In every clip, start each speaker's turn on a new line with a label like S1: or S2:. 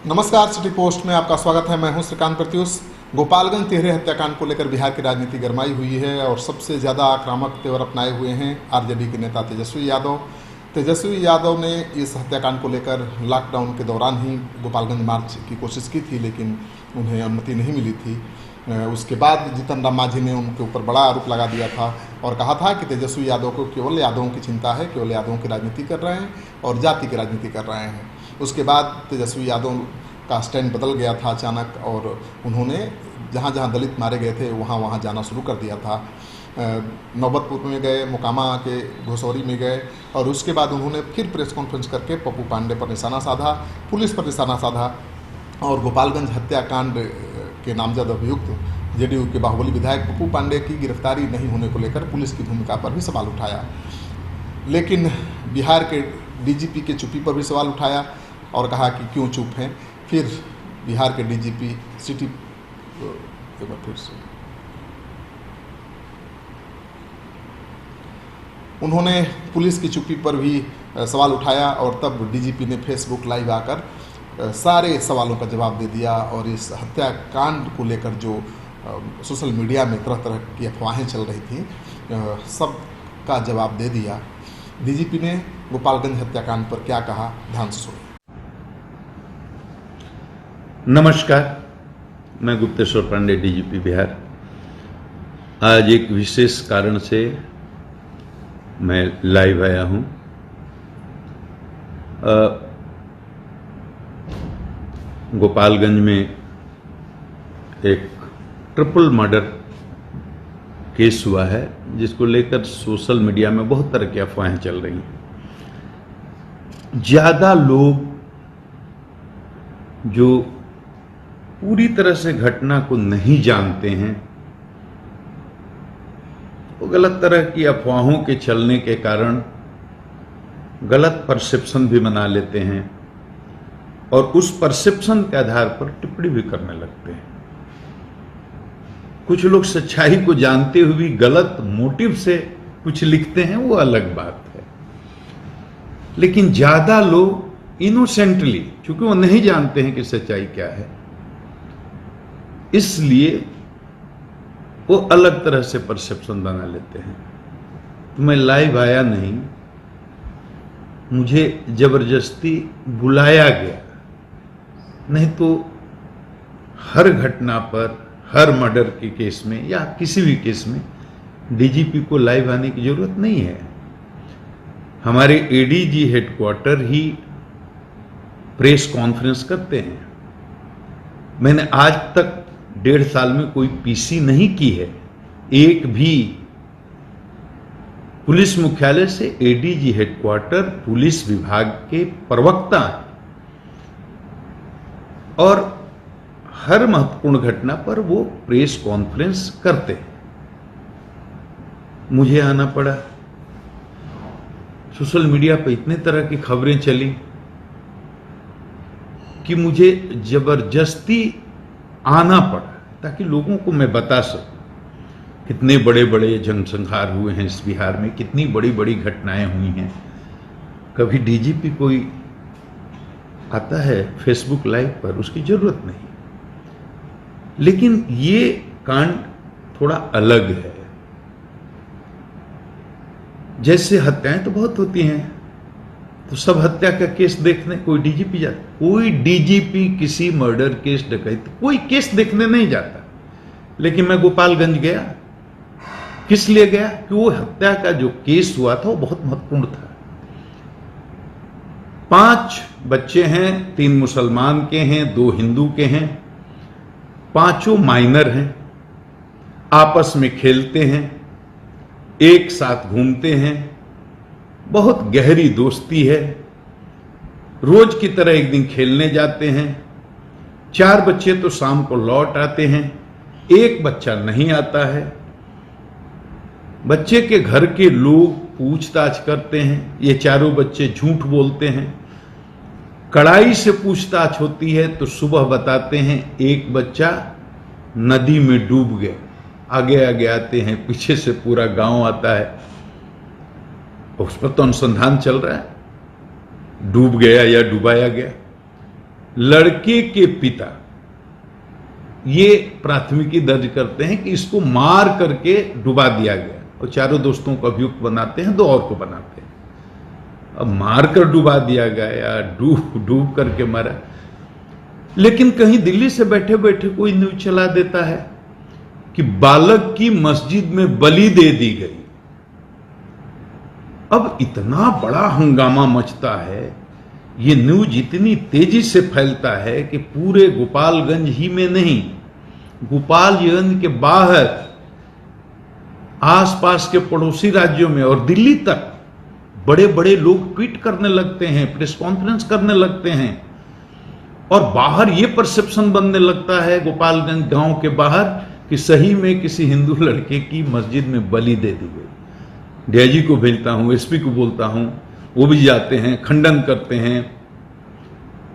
S1: नमस्कार, city post में आपका स्वागत है। मैं हूं श्रीकांत प्रत्युष। गोपालगंज तिहरे हत्याकांड को लेकर बिहार की राजनीति गरमाई हुई है और सबसे ज़्यादा आक्रामक तेवर अपनाए हुए हैं आरजेडी के नेता तेजस्वी यादव। तेजस्वी यादव ने इस हत्याकांड को लेकर लॉकडाउन के दौरान ही गोपालगंज मार्च की कोशिश की थी, लेकिन उन्हें अनुमति नहीं मिली थी। उसके बाद जीतन राम मांझी ने उनके ऊपर बड़ा आरोप लगा दिया था और कहा था कि तेजस्वी यादव को केवल यादवों की चिंता है, केवल यादवों की राजनीति कर रहे हैं और जाति की राजनीति कर रहे हैं। उसके बाद तेजस्वी यादव का स्टैंड बदल गया था अचानक और उन्होंने जहाँ जहाँ दलित मारे गए थे वहाँ वहाँ जाना शुरू कर दिया था। नौबतपुर में गए, मोकामा के घोसौरी में गए और उसके बाद उन्होंने फिर प्रेस कॉन्फ्रेंस करके पप्पू पांडे पर निशाना साधा, पुलिस पर निशाना साधा और गोपालगंज हत्याकांड के नामजद अभियुक्त जेडीयू के बाहुबली विधायक पप्पू पांडे की गिरफ्तारी नहीं होने को लेकर पुलिस की भूमिका पर भी सवाल उठाया। लेकिन बिहार के डीजीपी के चुप्पी पर भी सवाल उठाया और कहा कि क्यों चुप हैं। फिर बिहार के डीजीपी सिटी एक बार फिर से उन्होंने पुलिस की चुप्पी पर भी सवाल उठाया और तब डीजीपी ने फेसबुक लाइव आकर सारे सवालों का जवाब दे दिया और इस हत्याकांड को लेकर जो सोशल मीडिया में तरह तरह की अफवाहें चल रही थी सब का जवाब दे दिया। डीजीपी ने गोपालगंज हत्याकांड पर क्या कहा, ध्यान से सुनिए।
S2: नमस्कार, मैं गुप्तेश्वर पांडे, डीजीपी बिहार। आज एक विशेष कारण से मैं लाइव आया हूं। गोपालगंज में एक ट्रिपल मर्डर केस हुआ है जिसको लेकर सोशल मीडिया में बहुत तरह की अफवाहें चल रही हैं। ज्यादा लोग जो पूरी तरह से घटना को नहीं जानते हैं वो गलत तरह की अफवाहों के चलने के कारण गलत परसेप्शन भी बना लेते हैं और उस परसेप्शन के आधार पर टिप्पणी भी करने लगते हैं। कुछ लोग सच्चाई को जानते हुए भी गलत मोटिव से कुछ लिखते हैं, वो अलग बात है। लेकिन ज्यादा लोग इनोसेंटली, क्योंकि वो नहीं जानते हैं कि सच्चाई क्या है, इसलिए वो अलग तरह से परसेप्शन बना लेते हैं। तो मैं लाइव आया नहीं, मुझे जबरदस्ती बुलाया गया, नहीं तो हर घटना पर, हर मर्डर के केस में या किसी भी केस में डीजीपी को लाइव आने की जरूरत नहीं है। हमारे एडीजी हेडक्वार्टर ही प्रेस कॉन्फ्रेंस करते हैं। मैंने आज तक 1.5 साल में कोई पीसी नहीं की है। एक भी पुलिस मुख्यालय से एडीजी हेडक्वार्टर पुलिस विभाग के प्रवक्ता हैं और हर महत्वपूर्ण घटना पर वो प्रेस कॉन्फ्रेंस करते हैं। मुझे आना पड़ा। सोशल मीडिया पर इतने तरह की खबरें चली कि मुझे जबरदस्ती आना पड़ा ताकि लोगों को मैं बता सकूं कितने बड़े बड़े जनसंहार हुए हैं इस बिहार में, कितनी बड़ी बड़ी घटनाएं हुई हैं। कभी डीजीपी कोई आता है फेसबुक लाइव पर, उसकी जरूरत नहीं। लेकिन ये कांड थोड़ा अलग है। जैसे हत्याएं तो बहुत होती हैं, तो सब हत्या का केस देखने कोई डीजीपी जाता? कोई डीजीपी किसी मर्डर केस, डकैती, कोई केस देखने नहीं जाता। लेकिन मैं गोपालगंज गया। किस लिए गया? कि वो हत्या का जो केस हुआ था वो बहुत महत्वपूर्ण था। 5 बच्चे हैं, 3 मुसलमान के हैं, 2 हिंदू के हैं, 5 माइनर हैं, आपस में खेलते हैं, एक साथ घूमते हैं, बहुत गहरी दोस्ती है, रोज की तरह एक दिन खेलने जाते हैं। 4 बच्चे तो शाम को लौट आते हैं, 1 बच्चा नहीं आता है। बच्चे के घर के लोग पूछताछ करते हैं, ये चारों बच्चे झूठ बोलते हैं। कड़ाई से पूछताछ होती है तो सुबह बताते हैं 1 बच्चा नदी में डूब गया। आगे आगे आते हैं, पीछे से पूरा गांव आता है, उस पर तो अनुसंधान चल रहा है, डूब गया या डुबाया गया। लड़के के पिता ये प्राथमिकी दर्ज करते हैं कि इसको मार करके डुबा दिया गया, और चारों दोस्तों को अभियुक्त बनाते हैं, दो और को बनाते हैं। अब मार कर डुबा दिया गया या डूब करके मरा, लेकिन कहीं दिल्ली से बैठे बैठे कोई न्यूज चला देता है कि बालक की मस्जिद में बलि दे दी गई। अब इतना बड़ा हंगामा मचता है, ये न्यूज इतनी तेजी से फैलता है कि पूरे गोपालगंज ही में नहीं, गोपालगंज के बाहर आसपास के पड़ोसी राज्यों में और दिल्ली तक बड़े बड़े लोग ट्वीट करने लगते हैं, प्रेस कॉन्फ्रेंस करने लगते हैं, और बाहर ये परसेप्शन बनने लगता है गोपालगंज गांव के बाहर कि सही में किसी हिंदू लड़के की मस्जिद में बलि दे दी गई। डीआईजी को भेजता हूं, एसपी को बोलता हूं, वो भी जाते हैं, खंडन करते हैं,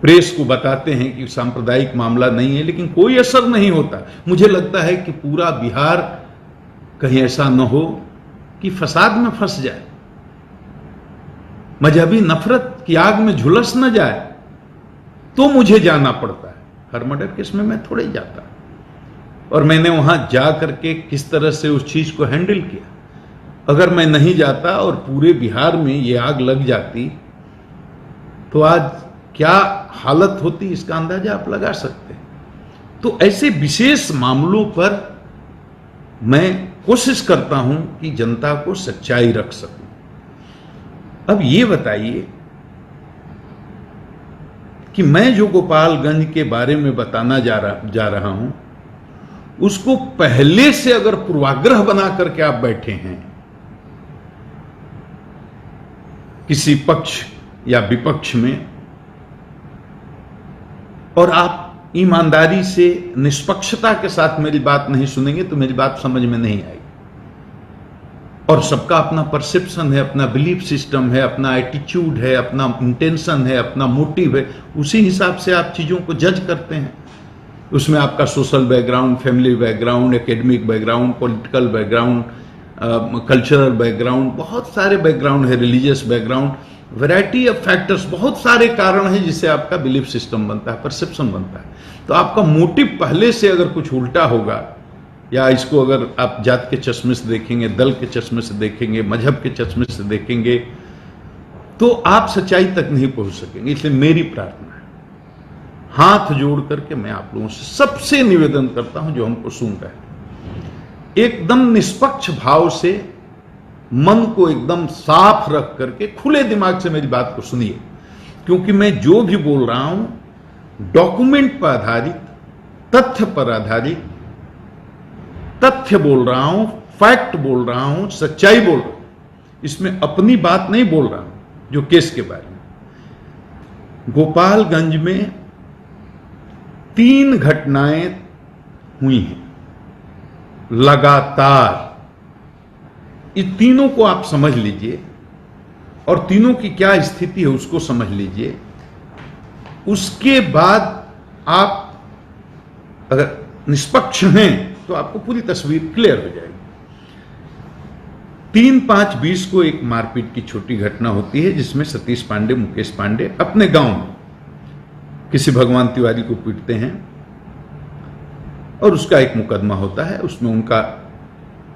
S2: प्रेस को बताते हैं कि सांप्रदायिक मामला नहीं है, लेकिन कोई असर नहीं होता। मुझे लगता है कि पूरा बिहार कहीं ऐसा न हो कि फसाद में फंस जाए, मजहबी नफरत की आग में झुलस न जाए, तो मुझे जाना पड़ता है। हर मर्डर केस में मैं थोड़े जाता, और मैंने वहां जा करके किस तरह से उस चीज को हैंडल किया। अगर मैं नहीं जाता और पूरे बिहार में ये आग लग जाती तो आज क्या हालत होती, इसका अंदाजा आप लगा सकते हैं। तो ऐसे विशेष मामलों पर मैं कोशिश करता हूं कि जनता को सच्चाई रख सकूं। अब ये बताइए कि मैं जो गोपालगंज के बारे में बताना जा रहा हूं, उसको पहले से अगर पूर्वाग्रह बना करके आप बैठे हैं किसी पक्ष या विपक्ष में, और आप ईमानदारी से निष्पक्षता के साथ मेरी बात नहीं सुनेंगे तो मेरी बात समझ में नहीं आएगी। और सबका अपना परसेप्शन है, अपना बिलीफ सिस्टम है, अपना एटीट्यूड है, अपना इंटेंशन है, अपना मोटिव है, उसी हिसाब से आप चीजों को जज करते हैं। उसमें आपका social background, family background, academic background, political background, cultural background, बहुत सारे बैकग्राउंड है, religious background, variety of factors, बहुत सारे कारण हैं जिससे आपका बिलीफ सिस्टम बनता है, परसेप्शन बनता है। तो आपका मोटिव पहले से अगर कुछ उल्टा होगा, या इसको अगर आप जात के चश्मे से देखेंगे, दल के चश्मे से देखेंगे, मजहब के चश्मे से देखेंगे, तो आप सच्चाई तक नहीं पहुंच सकेंगे। इसलिए मेरी प्रार्थना है, हाथ जोड़ करके मैं आप लोगों से सबसे निवेदन करता हूं जो हमको सुन रहे हैं, एकदम निष्पक्ष भाव से, मन को एकदम साफ रख करके खुले दिमाग से मेरी बात को सुनिए, क्योंकि मैं जो भी बोल रहा हूं डॉक्यूमेंट पर आधारित, तथ्य पर आधारित, तथ्य बोल रहा हूं, फैक्ट बोल रहा हूं, सच्चाई बोल रहा हूं। इसमें अपनी बात नहीं बोल रहा हूं। जो केस के बारे में, गोपालगंज में 3 घटनाएं हुई हैं लगातार। ये तीनों को आप समझ लीजिए, और तीनों की क्या स्थिति है उसको समझ लीजिए। उसके बाद आप अगर निष्पक्ष हैं तो आपको पूरी तस्वीर क्लियर हो जाएगी। 3/5/20 को एक मारपीट की छोटी घटना होती है जिसमें सतीश पांडे, मुकेश पांडे अपने गांव में किसी भगवान तिवारी को पीटते हैं, और उसका एक मुकदमा होता है। उसमें उनका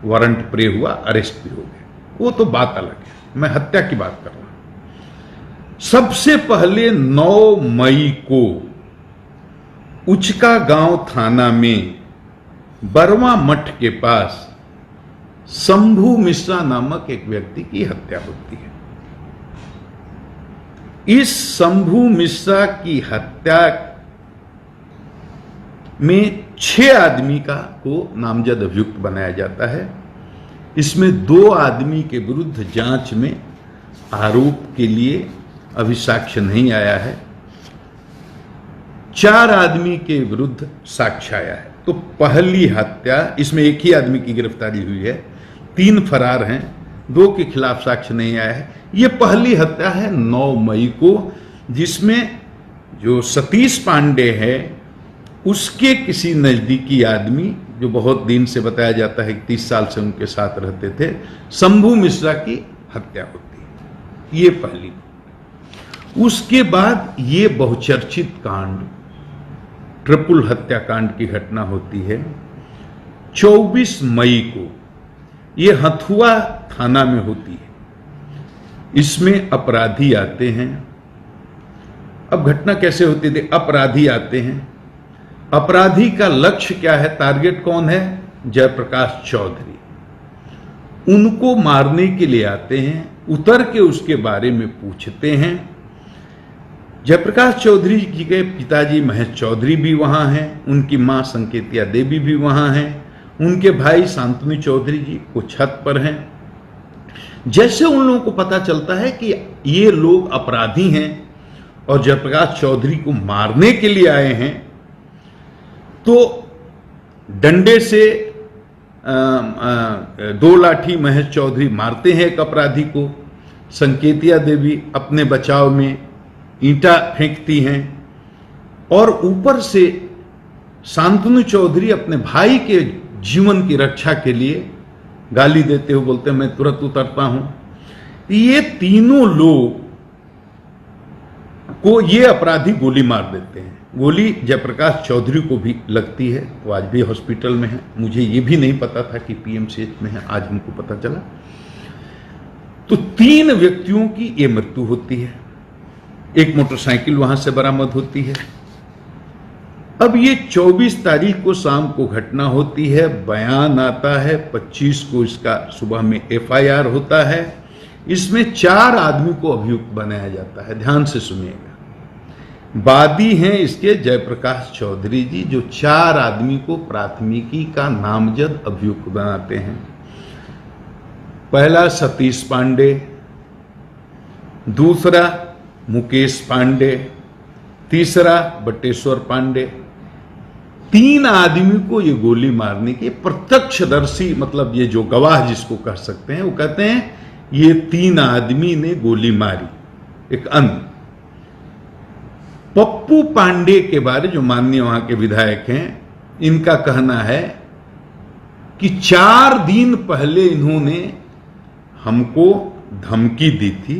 S2: वारंट प्रे हुआ, अरेस्ट भी हो गए, वो तो बात अलग है। मैं हत्या की बात कर रहा हूं। सबसे पहले 9 मई को उचका गांव थाना में बरवा मठ के पास शंभू मिश्रा नामक एक व्यक्ति की हत्या होती है। इस शंभू मिश्रा की हत्या में 6 आदमी को नामजद अभियुक्त बनाया जाता है। इसमें 2 आदमी के विरुद्ध जांच में आरोप के लिए अभी साक्ष्य नहीं आया है, 4 आदमी के विरुद्ध साक्ष्य आया है। तो पहली हत्या, इसमें एक ही आदमी की गिरफ्तारी हुई है, 3 फरार हैं, 2 के खिलाफ साक्ष्य नहीं आया है। यह पहली हत्या है 9 मई को, जिसमें जो सतीश पांडे है उसके किसी नजदीकी आदमी, जो बहुत दिन से बताया जाता है कि 30 साल से उनके साथ रहते थे, शंभू मिश्रा की हत्या होती है। ये पहली। उसके बाद ये बहुचर्चित कांड, ट्रिपल हत्याकांड की घटना होती है 24 मई को। ये हथुआ थाना में होती है। इसमें अपराधी आते हैं। अब घटना कैसे होती थी? अपराधी आते हैं। अपराधी का लक्ष्य क्या है? टारगेट कौन है? जयप्रकाश चौधरी। उनको मारने के लिए आते हैं। उतर के उसके बारे में पूछते हैं। जयप्रकाश चौधरी जी के पिताजी महेश चौधरी भी वहां हैं, उनकी मां संकेतिया देवी भी वहां हैं, उनके भाई शांतनु चौधरी जी को छत पर हैं। जैसे उन लोगों को पता चलता है कि ये लोग अपराधी हैं और जयप्रकाश चौधरी को मारने के लिए आए हैं, तो डंडे से 2 लाठी महेश चौधरी मारते हैं एक अपराधी को। संकेतिया देवी अपने बचाव में ईंटा फेंकती हैं और ऊपर से शांतनु चौधरी अपने भाई के जीवन की रक्षा के लिए गाली देते हुए बोलते हैं मैं तुरंत उतरता हूं। ये तीनों लोग को ये अपराधी गोली मार देते हैं। गोली जयप्रकाश चौधरी को भी लगती है, वो आज भी हॉस्पिटल में है। मुझे ये भी नहीं पता था कि पीएमसीएच में है, आज हमको पता चला। तो 3 व्यक्तियों की ये मृत्यु होती है। एक मोटरसाइकिल वहां से बरामद होती है। अब ये 24 तारीख को शाम को घटना होती है, बयान आता है। 25 को इसका सुबह में एफआईआर होता है। इसमें 4 आदमी को अभियुक्त बनाया जाता है। ध्यान से सुनिएगा। वादी हैं इसके जयप्रकाश चौधरी जी, जो 4 आदमी को प्राथमिकी का नामजद अभियुक्त बनाते हैं। पहला सतीश पांडे, दूसरा मुकेश पांडे, तीसरा बटेश्वर पांडे। 3 आदमी को ये गोली मारने के प्रत्यक्षदर्शी, मतलब ये जो गवाह जिसको कह सकते हैं, वो कहते हैं ये 3 आदमी ने गोली मारी। एक अन्य पप्पू पांडे के बारे, जो माननीय वहां के विधायक हैं, इनका कहना है कि 4 दिन पहले इन्होंने हमको धमकी दी थी,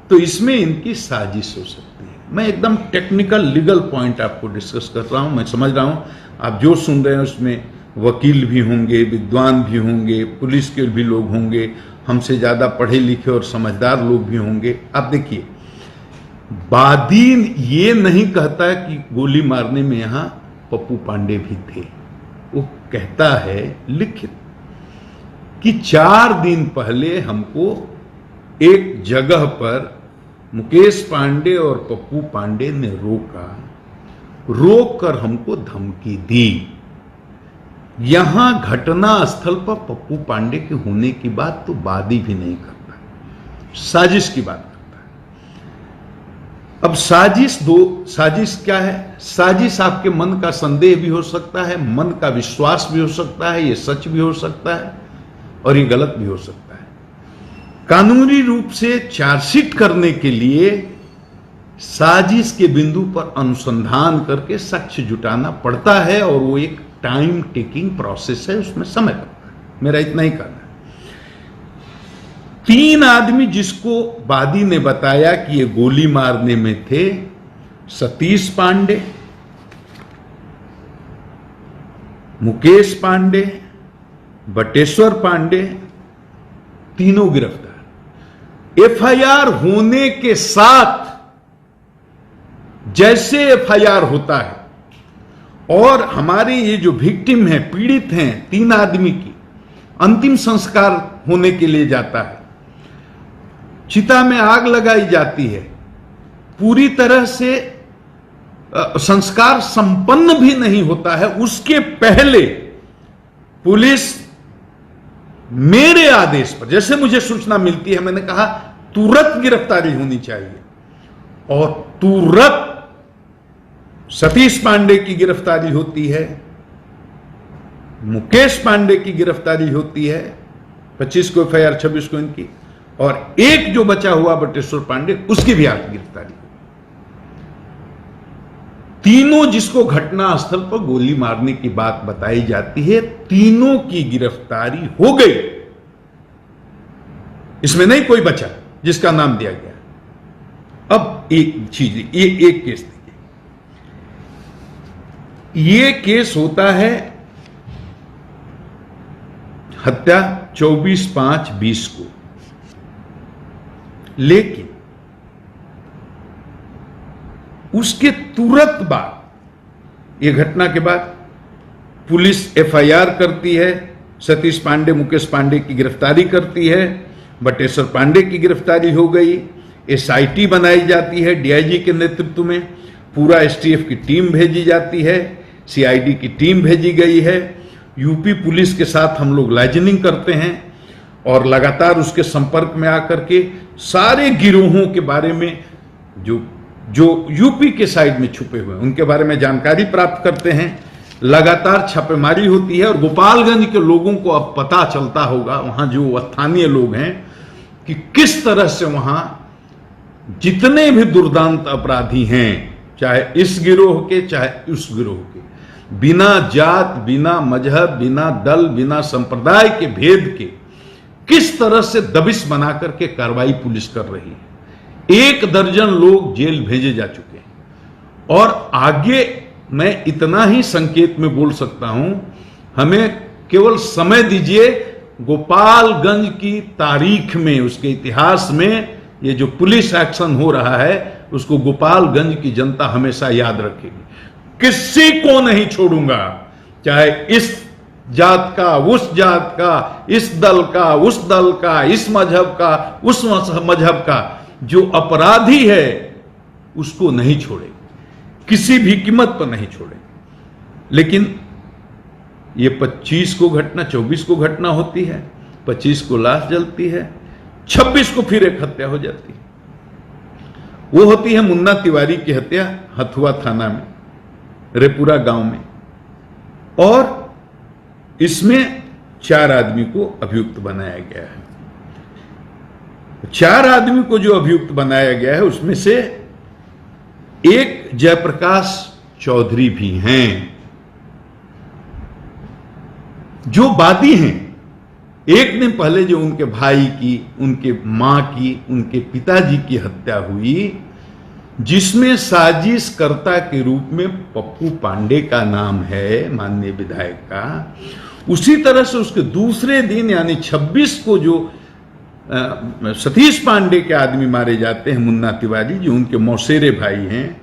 S2: तो इसमें इनकी साजिश हो सकती है। मैं एकदम टेक्निकल लीगल पॉइंट आपको डिस्कस कर रहा हूं। मैं समझ रहा हूं आप जो सुन रहे हैं उसमें वकील भी होंगे, विद्वान भी होंगे, पुलिस के भी लोग होंगे, हमसे ज्यादा पढ़े लिखे और समझदार लोग भी होंगे। आप देखिए, वादी ये नहीं कहता है कि गोली मारने में यहां पप्पू पांडे भी थे। वो कहता है लिखित कि 4 दिन पहले हमको एक जगह पर मुकेश पांडे और पप्पू पांडे ने रोक कर हमको धमकी दी। यहां घटना स्थल पर पप्पू पांडे के होने की बात तो वादी भी नहीं करता, साजिश की बात करता है। अब साजिश क्या है? साजिश आपके मन का संदेह भी हो सकता है, मन का विश्वास भी हो सकता है, ये सच भी हो सकता है और ये गलत भी हो सकता है। कानूनी रूप से चार्जशीट करने के लिए साजिश के बिंदु पर अनुसंधान करके साक्ष्य जुटाना पड़ता है और वो एक टाइम टेकिंग प्रोसेस है, उसमें समय लगता है। मेरा इतना ही कहना है। 3 आदमी जिसको वादी ने बताया कि ये गोली मारने में थे, सतीश पांडे, मुकेश पांडे, बटेश्वर पांडे, तीनों गिरफ्तार। एफआईआर होने के साथ, जैसे एफआईआर होता है और हमारे ये जो विक्टिम है, पीड़ित हैं 3 आदमी की, अंतिम संस्कार होने के लिए जाता है, चिता में आग लगाई जाती है, पूरी तरह से संस्कार संपन्न भी नहीं होता है, उसके पहले पुलिस मेरे आदेश पर, जैसे मुझे सूचना मिलती है, मैंने कहा तुरंत गिरफ्तारी होनी चाहिए और तुरंत सतीश पांडे की गिरफ्तारी होती है, मुकेश पांडे की गिरफ्तारी होती है, 25 को एफआईआर, 26 को इनकी, और एक जो बचा हुआ बटेश्वर पांडे, उसकी भी आज गिरफ्तारी। तीनों जिसको घटना स्थल पर गोली मारने की बात बताई जाती है, तीनों की गिरफ्तारी हो गई। इसमें नहीं कोई बचा जिसका नाम दिया गया। अब एक चीज, ये एक केस देखिए, ये केस होता है हत्या 24/5/20 को, लेकिन उसके तुरंत बाद, ये घटना के बाद पुलिस एफआईआर करती है, सतीश पांडे मुकेश पांडे की गिरफ्तारी करती है, बटेश्वर पांडे की गिरफ्तारी हो गई, एसआईटी बनाई जाती है डीआईजी के नेतृत्व में, पूरा एसटीएफ की टीम भेजी जाती है, सीआईडी की टीम भेजी गई है, यूपी पुलिस के साथ हम लोग लाइजनिंग करते हैं और लगातार उसके संपर्क में आकर के सारे गिरोहों के बारे में जो यूपी के साइड में छुपे हुए हैं उनके बारे में जानकारी प्राप्त करते हैं। लगातार छापेमारी होती है और गोपालगंज के लोगों को अब पता चलता होगा, वहां जो स्थानीय लोग हैं, कि किस तरह से वहां जितने भी दुर्दांत अपराधी हैं, चाहे इस गिरोह के चाहे उस गिरोह के, बिना जात, बिना मजहब, बिना दल, बिना संप्रदाय के भेद के किस तरह से दबिश बना करके कार्रवाई पुलिस कर रही है। 1 दर्जन लोग जेल भेजे जा चुके हैं और आगे मैं इतना ही संकेत में बोल सकता हूं, हमें केवल समय दीजिए, गोपालगंज की तारीख में, उसके इतिहास में ये जो पुलिस एक्शन हो रहा है उसको गोपालगंज की जनता हमेशा याद रखेगी। किसी को नहीं छोड़ूंगा, चाहे इस जात का, उस जात का, इस दल का, उस दल का, इस मजहब का, उस मजहब का, जो अपराधी है उसको नहीं छोड़े, किसी भी कीमत पर नहीं छोड़े। लेकिन ये 25 को घटना, 24 को घटना होती है, 25 को लाश जलती है, 26 को फिर एक हत्या हो जाती है। वो होती है मुन्ना तिवारी की हत्या हथुआ थाना में, रेपुरा गांव में, और इसमें 4 आदमी को अभियुक्त बनाया गया है। 4 आदमी को जो अभियुक्त बनाया गया है उसमें से एक जयप्रकाश चौधरी भी हैं जो वादी हैं। एक दिन पहले जो उनके भाई की, उनके मां की, उनके पिताजी की हत्या हुई, जिसमें साजिशकर्ता के रूप में पप्पू पांडे का नाम है, माननीय विधायक का, उसी तरह से उसके दूसरे दिन यानी 26 को जो सतीश पांडे के आदमी मारे जाते हैं, मुन्ना तिवारी, जो उनके मौसेरे भाई हैं,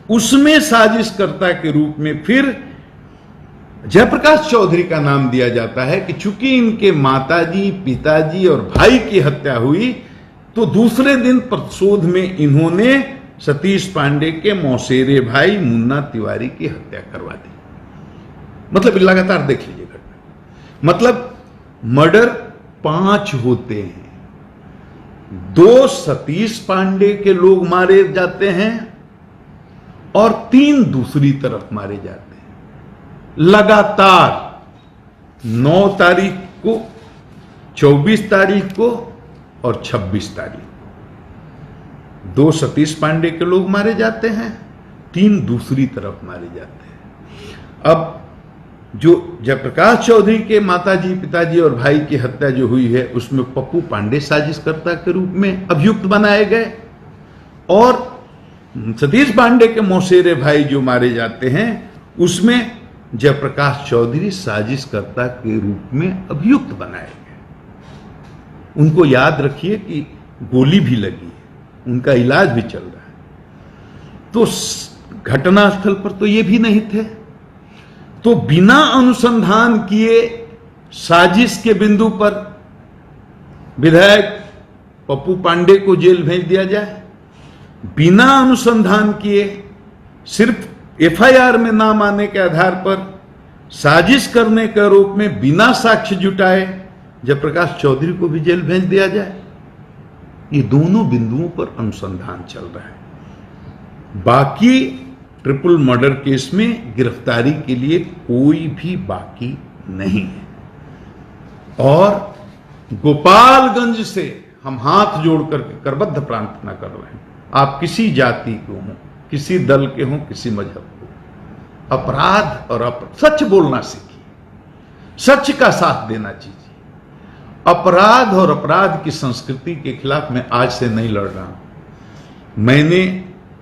S2: उसमें साजिशकर्ता के रूप में फिर जयप्रकाश चौधरी का नाम दिया जाता है कि चूंकि इनके माताजी, पिताजी और भाई की हत्या हुई तो दूसरे दिन प्रतिशोध में इन्होंने सतीश पांडे के मौसेरे भाई मुन्ना तिवारी की हत्या करवा दी। मतलब लगातार देख लीजिए घटना, मतलब मर्डर 5 होते हैं, 2 सतीश पांडे के लोग मारे जाते हैं और 3 दूसरी तरफ मारे जाते हैं। लगातार 9 तारीख को, 24 तारीख को और 26 तारीख, 2 सतीश पांडे के लोग मारे जाते हैं, 3 दूसरी तरफ मारे जाते हैं। अब जो जयप्रकाश चौधरी के माताजी, पिताजी और भाई की हत्या जो हुई है उसमें पप्पू पांडे साजिशकर्ता के रूप में अभियुक्त बनाए गए और सतीश पांडे के मौसेरे भाई जो मारे जाते हैं उसमें जयप्रकाश चौधरी साजिशकर्ता के रूप में अभियुक्त बनाए गए। उनको याद रखिए कि गोली भी लगी है, उनका इलाज भी चल रहा है। तो घटनास्थल पर तो ये भी नहीं थे, तो बिना अनुसंधान किए साजिश के बिंदु पर विधायक पप्पू पांडे को जेल भेज दिया जाए, बिना अनुसंधान किए सिर्फ एफआईआर में नाम आने के आधार पर साजिश करने के आरोप में बिना साक्ष्य जुटाए जयप्रकाश चौधरी को भी जेल भेज दिया जाए। ये दोनों बिंदुओं पर अनुसंधान चल रहा है। बाकी ट्रिपल मर्डर केस में गिरफ्तारी के लिए कोई भी बाकी नहीं है और गोपालगंज से हम हाथ जोड़कर करबद्ध प्रार्थना कर रहे हैं, आप किसी जाति को हो, किसी दल के हों, किसी मजहब को, अपराध और सच बोलना सीखिए, सच का साथ देना चाहिए। अपराध और अपराध की संस्कृति के खिलाफ मैं आज से नहीं लड़ रहा हूं। मैंने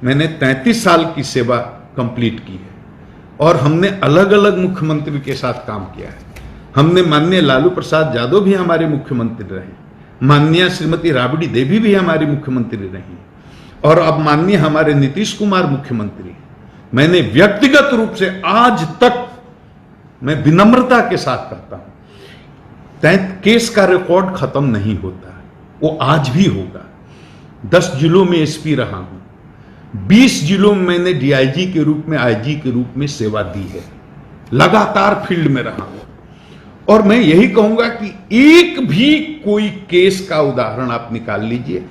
S2: मैंने 33 साल की सेवा कंप्लीट की है और हमने अलग अलग मुख्यमंत्री के साथ काम किया है। हमने माननीय लालू प्रसाद यादव भी हमारे मुख्यमंत्री रहे, माननीय श्रीमती राबड़ी देवी भी हमारी मुख्यमंत्री रही और अब माननीय हमारे नीतीश कुमार मुख्यमंत्री। मैंने व्यक्तिगत रूप से आज तक मैं विनम्रता के साथ कहता हूं, केस का रिकॉर्ड खत्म नहीं होता, वो आज भी होगा। 10 जिलों में एसपी रहा हूं, 20 जिलों में मैंने डीआईजी के रूप में, आईजी के रूप में सेवा दी है, लगातार फील्ड में रहा हूं। और मैं यही कहूंगा कि एक भी कोई केस का उदाहरण आप निकाल लीजिए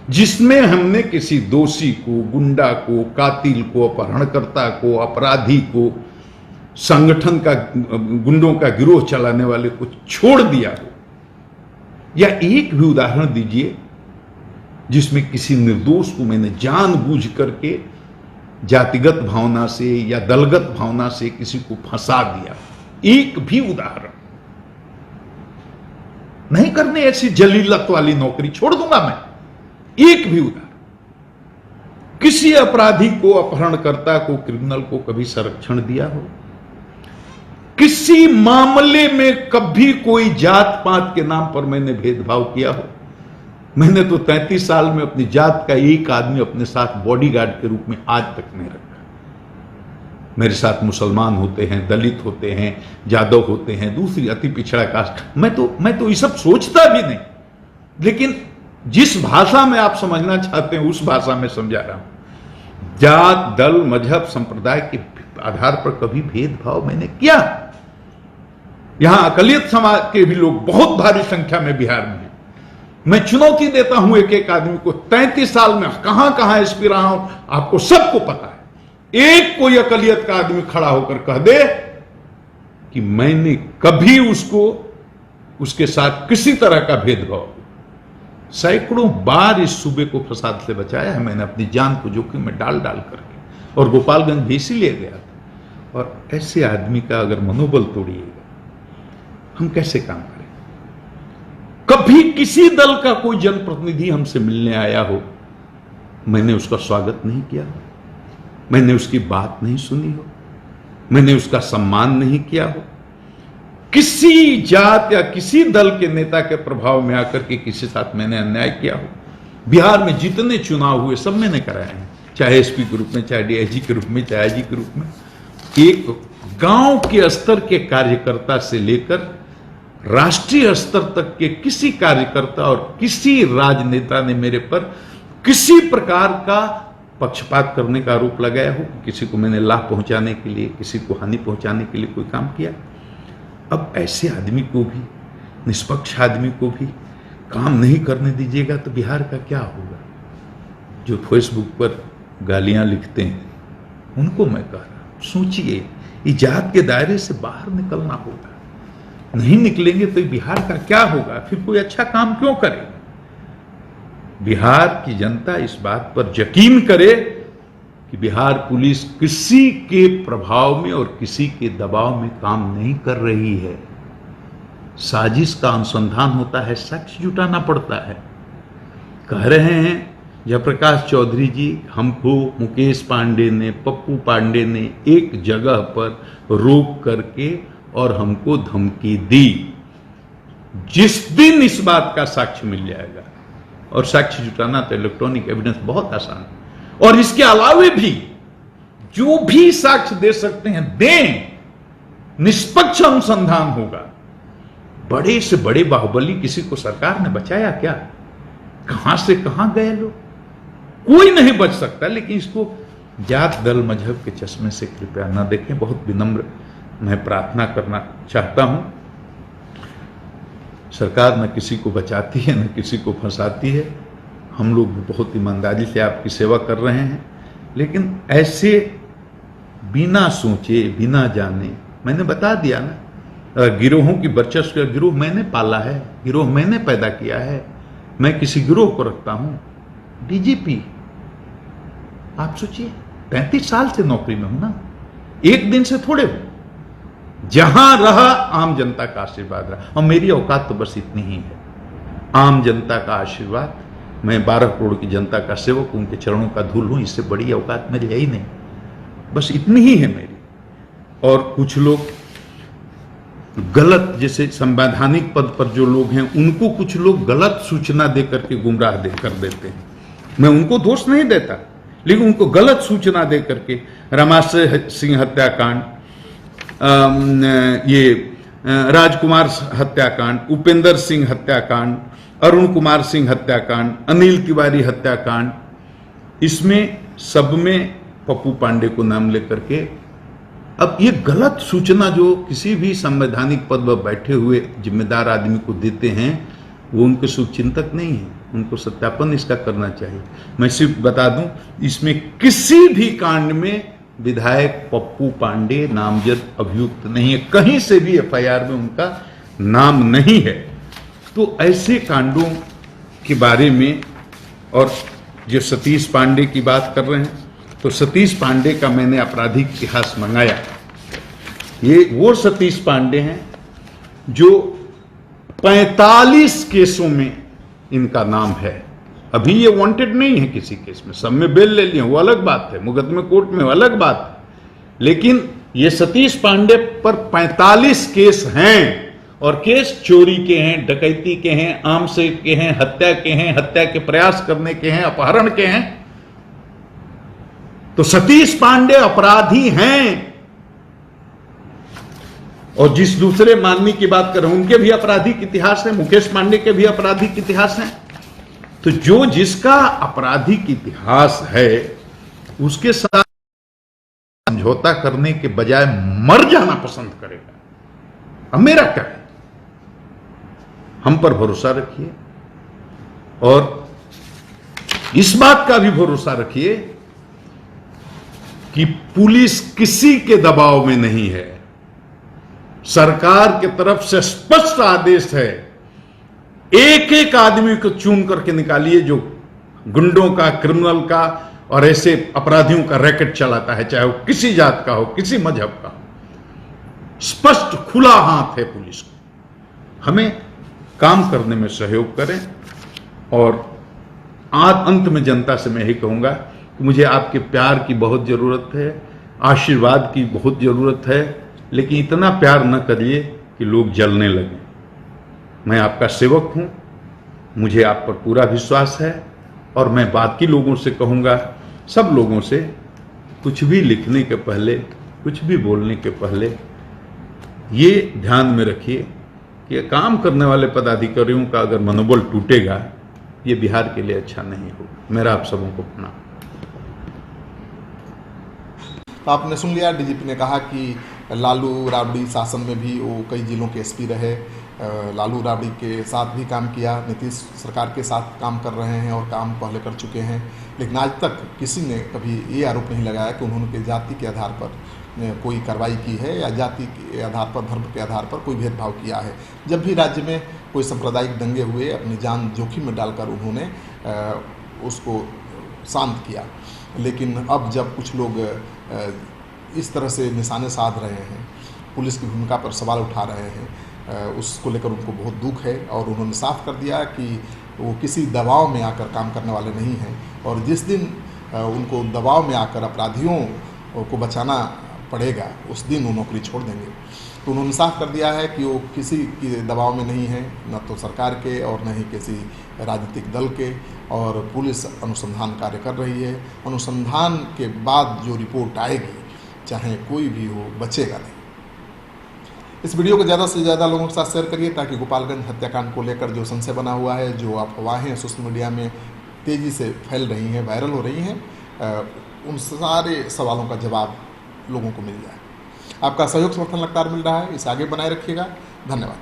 S2: जिसमें हमने किसी दोषी को, गुंडा को, कातिल को, अपहरणकर्ता को, अपराधी को, संगठन का, गुंडों का गिरोह चलाने वाले को छोड़ दिया हो, या एक भी उदाहरण दीजिए जिसमें किसी निर्दोष को मैंने जानबूझ करके जातिगत भावना से या दलगत भावना से किसी को फंसा दिया। एक भी उदाहरण नहीं करने, ऐसी जलीलत वाली नौकरी छोड़ दूंगा मैं। एक भी उदाहरण किसी अपराधी को, अपहरणकर्ता को, क्रिमिनल को कभी संरक्षण दिया हो, किसी मामले में कभी कोई जात पात के नाम पर मैंने भेदभाव किया हो? मैंने तो 33 साल में अपनी जात का एक आदमी अपने साथ बॉडीगार्ड के रूप में आज तक नहीं रखा। मेरे साथ मुसलमान होते हैं, दलित होते हैं, यादव होते हैं, दूसरी अति पिछड़ा कास्ट, मैं तो ये सब सोचता भी नहीं। लेकिन जिस भाषा में आप समझना चाहते हैं उस भाषा में समझा रहा हूं। जात, दल, मजहब, संप्रदाय के आधार पर कभी भेदभाव मैंने किया? यहां अकलियत समाज के भी लोग बहुत भारी संख्या में बिहार में हैं। मैं चुनौती देता हूं एक एक आदमी को, 33 साल में कहां कहां एसपी रहा हूं, आपको सबको पता है। एक कोई अकलियत का आदमी खड़ा होकर कह दे कि मैंने कभी उसको, उसके साथ किसी तरह का भेदभाव, सैकड़ों बार इस सूबे को फसाद से बचाया है मैंने, अपनी जान को जोखिम में डाल डाल करके, और गोपालगंज भी इसीलिए गया था। और ऐसे आदमी का अगर मनोबल तोड़िएगा, हम कैसे काम करें? कभी किसी दल का कोई जनप्रतिनिधि हमसे मिलने आया हो, मैंने उसका स्वागत नहीं किया हो, मैंने उसकी बात नहीं सुनी हो, मैंने उसका सम्मान नहीं किया हो। किसी जात या किसी दल के नेता के प्रभाव में आकर के किसी साथ मैंने अन्याय किया हो? बिहार में जितने चुनाव हुए सब मैंने कराए हैं, चाहे एसपी के रूप में, चाहे डीआईजी के रूप में, चाहे आईजी के रूप में। एक गांव के स्तर के कार्यकर्ता से लेकर राष्ट्रीय स्तर तक के किसी कार्यकर्ता और किसी राजनेता ने मेरे पर किसी प्रकार का पक्षपात करने का आरोप लगाया हो, किसी को मैंने लाभ पहुंचाने के लिए, किसी को हानि पहुंचाने के लिए कोई काम किया। अब ऐसे आदमी को भी, निष्पक्ष आदमी को भी काम नहीं करने दीजिएगा तो बिहार का क्या होगा? जो फेसबुक पर गालियां लिखते हैं उनको मैं कह रहा हूं, सोचिए, इजात के दायरे से बाहर निकलना होगा। नहीं निकलेंगे तो बिहार का क्या होगा? फिर कोई अच्छा काम क्यों करेगा? बिहार की जनता इस बात पर यकीन करे कि बिहार पुलिस किसी के प्रभाव में और किसी के दबाव में काम नहीं कर रही है। साजिश का अनुसंधान होता है, साक्ष्य जुटाना पड़ता है। कह रहे हैं जयप्रकाश चौधरी जी, हमको मुकेश पांडे ने, पप्पू पांडे ने एक जगह पर रोक करके और हमको धमकी दी। जिस दिन इस बात का साक्ष्य मिल जाएगा, और साक्ष्य जुटाना तो इलेक्ट्रॉनिक एविडेंस बहुत आसान है, और इसके अलावे भी जो भी साक्ष्य दे सकते हैं दें, निष्पक्ष अनुसंधान होगा। बड़े से बड़े बाहुबली किसी को सरकार ने बचाया क्या? कहां से कहां गए लोग? कोई नहीं बच सकता। लेकिन इसको जात, दल, मजहब के चश्मे से कृपया न देखें। बहुत विनम्र मैं प्रार्थना करना चाहता हूं। सरकार न किसी को बचाती है, न किसी को फंसाती है। हम लोग भी बहुत ईमानदारी से आपकी सेवा कर रहे हैं, लेकिन ऐसे बिना सोचे, बिना जाने, मैंने बता दिया ना, गिरोहों की वर्चस्व, गिरोह मैंने पाला है, गिरोह मैंने पैदा किया है, मैं किसी गिरोह को रखता हूं। डीजीपी, आप सोचिए, 35 साल से नौकरी में हूं ना, एक दिन से थोड़े हो। जहां रहा आम जनता का आशीर्वाद रहा, और मेरी औकात तो बस इतनी ही है, आम जनता का आशीर्वाद मैं 12 करोड़ की जनता का सेवक, उनके चरणों का धूल हूं, इससे बड़ी औकात मेरी है ही नहीं। बस इतनी ही है मेरी। और कुछ लोग गलत, जैसे संवैधानिक पद पर जो लोग हैं उनको कुछ लोग गलत सूचना दे करके गुमराह कर देते हैं। मैं उनको दोष नहीं देता, लेकिन उनको गलत सूचना दे करके रमाशय सिंह हत्याकांड, ये राजकुमार हत्याकांड, उपेंद्र सिंह हत्याकांड, अरुण कुमार सिंह हत्याकांड, अनिल तिवारी हत्याकांड, इसमें सब में पप्पू पांडे को नाम लेकर के अब ये गलत सूचना जो किसी भी संवैधानिक पद पर बैठे हुए जिम्मेदार आदमी को देते हैं, वो उनके शुभचिंतक नहीं है। उनको सत्यापन इसका करना चाहिए। मैं सिर्फ बता दूं, इसमें किसी भी कांड में विधायक पप्पू पांडे नामजद अभियुक्त नहीं है, कहीं से भी एफआईआर में उनका नाम नहीं है। तो ऐसे कांडों के बारे में, और जो सतीश पांडे की बात कर रहे हैं, तो सतीश पांडे का मैंने आपराधिक इतिहास मंगाया। ये वो सतीश पांडे हैं जो 45 केसों में इनका नाम है। अभी ये वांटेड नहीं है किसी केस में, सब में बेल ले लिए, वो अलग बात है, मुकदमे कोर्ट में वो अलग बात है। लेकिन ये सतीश पांडे पर 45 केस हैं, और केस चोरी के हैं, डकैती के हैं, आमसे के हैं, हत्या के हैं, हत्या के प्रयास करने के हैं, अपहरण के हैं। तो सतीश पांडे अपराधी हैं। और जिस दूसरे माननीय की बात कर रहे हैं, उनके भी आपराधिक इतिहास है, मुकेश पांडे के भी आपराधिक इतिहास है। तो जो जिसका आपराधिक इतिहास है उसके साथ समझौता करने के बजाय मर जाना पसंद करेगा। अब मेरा क्या है, हम पर भरोसा रखिए, और इस बात का भी भरोसा रखिए कि पुलिस किसी के दबाव में नहीं है। सरकार की तरफ से स्पष्ट आदेश है, एक एक आदमी को चुन करके निकालिए जो गुंडों का, क्रिमिनल का और ऐसे अपराधियों का रैकेट चलाता है, चाहे वो किसी जात का हो, किसी मजहब का हो। स्पष्ट खुला हाथ है पुलिस को। हमें काम करने में सहयोग करें। और अंत में जनता से मैं यही कहूंगा कि मुझे आपके प्यार की बहुत जरूरत है, आशीर्वाद की बहुत जरूरत है, लेकिन इतना प्यार न करिए कि लोग जलने लगें। मैं आपका सेवक हूं, मुझे आप पर पूरा विश्वास है, और मैं बाकी लोगों से कहूंगा, सब लोगों से, कुछ भी लिखने के पहले, कुछ भी बोलने के पहले ये ध्यान में रखिए कि काम करने वाले पदाधिकारियों का अगर मनोबल टूटेगा, ये बिहार के लिए अच्छा नहीं होगा। मेरा आप सबों को प्रणाम।
S1: तो आपने सुन लिया, डीजीपी ने कहा कि लालू राबड़ी शासन में भी वो कई जिलों के एसपी रहे, लालू राबड़ी के साथ भी काम किया, नीतीश सरकार के साथ काम कर रहे हैं और काम पहले कर चुके हैं। लेकिन आज तक किसी ने कभी ये आरोप नहीं लगाया कि उन्होंने जाति के आधार पर कोई कार्रवाई की है या जाति के आधार पर, धर्म के आधार पर कोई भेदभाव किया है। जब भी राज्य में कोई सांप्रदायिक दंगे हुए, अपनी जान जोखिम में डालकर उन्होंने उसको शांत किया। लेकिन अब जब कुछ लोग इस तरह से निशाने साध रहे हैं, पुलिस की भूमिका पर सवाल उठा रहे हैं, उसको लेकर उनको बहुत दुख है। और उन्होंने साफ कर दिया कि वो किसी दबाव में आकर काम करने वाले नहीं हैं, और जिस दिन उनको दबाव में आकर अपराधियों को बचाना पड़ेगा, उस दिन वो नौकरी छोड़ देंगे। तो उन्होंने साफ कर दिया है कि वो किसी के दबाव में नहीं है, न तो सरकार के और न ही किसी राजनीतिक दल के। और पुलिस अनुसंधान कार्य कर रही है। अनुसंधान के बाद जो रिपोर्ट आएगी, चाहे कोई भी हो, बचेगा नहीं। इस वीडियो को ज़्यादा से ज़्यादा लोगों के साथ शेयर करिए, ताकि गोपालगंज हत्याकांड को लेकर जो संशय बना हुआ है, जो अफवाहें सोशल मीडिया में तेज़ी से फैल रही हैं, वायरल हो रही हैं, उन सारे सवालों का जवाब लोगों को मिल जाए। आपका सहयोग समर्थन लगातार मिल रहा है, इसे आगे बनाए रखिएगा। धन्यवाद।